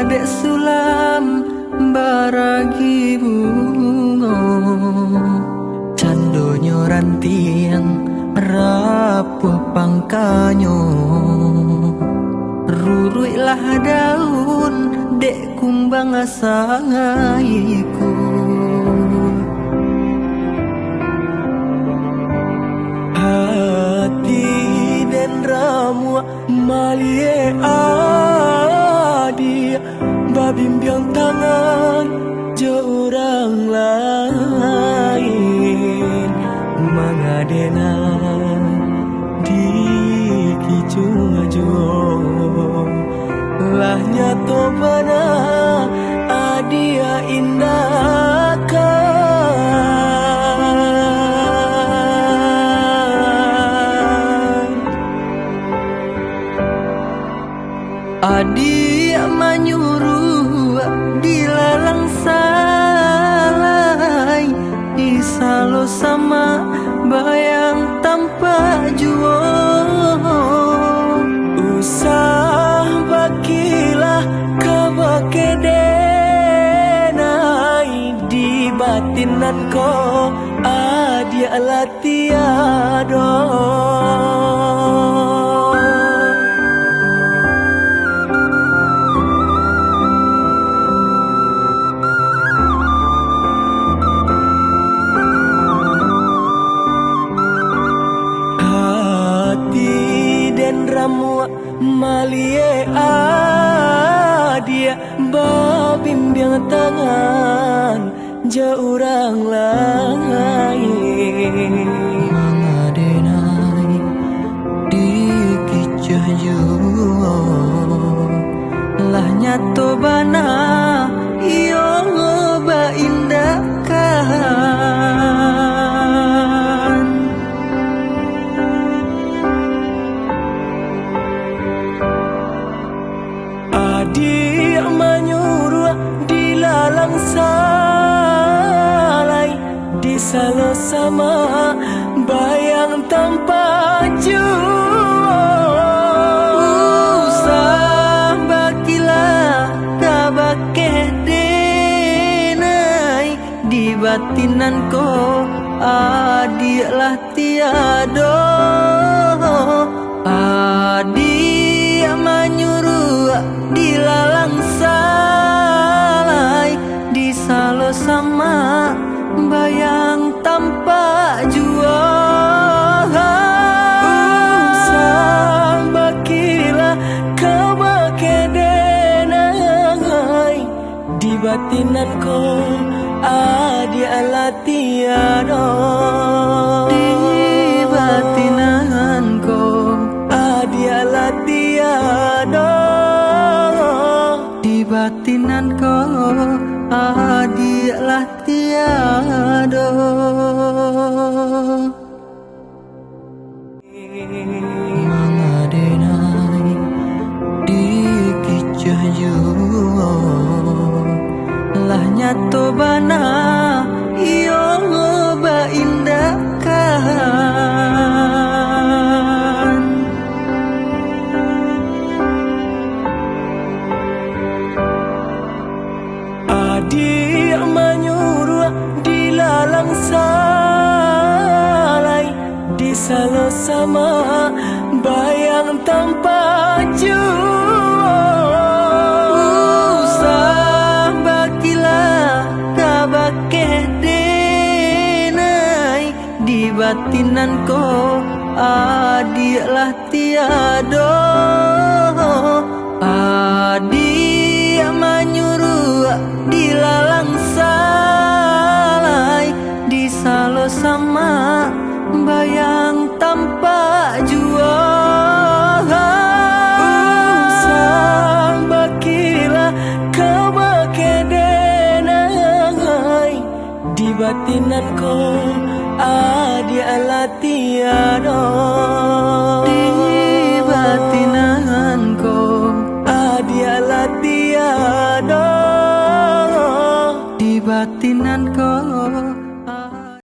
dek sulam baragi bungo candonyo rantiang rapuh pangkanyo ruruilah daun dek kumbang asangaiku hati dan ramu malie adi babimbiang tangan orang lain mangadena di kicu-ajo lahnya tobana adia indah kan adia manyuruh dilalang salai disalo sama bayang tanpa juo usah bakilah kabakedenai di batinan ko adia latiado ramu malie adia babimbiang tangan jaurang lain mangadenai di kicahyo lah nyato bana iyo ba indahkan adia manyuruh dilalang salai disalo sama bayang tanpa usah bakilah kabakedenai di batinan ko adia lah tiado adia manyuruh dilalang salai disalo sama bayang tanpa jua usah bakilah kabakedenai di batinan ko adia latiado di batinan ko adia latiado di batinan ko adia lah tiado mangadenai di kicahyo lah nyato bana iyo ba indahkan adia manyuruh dilalang salai disalo sama bayang tanpa usah bakilah kabakedenai di batinan ko adia lah tiado adia manyuruh dilalang salai disalo sama bayang tanpa jua usah bakilah kabakedenai di batinan ko adia latiado di batinan ko adia latiado di batinan ko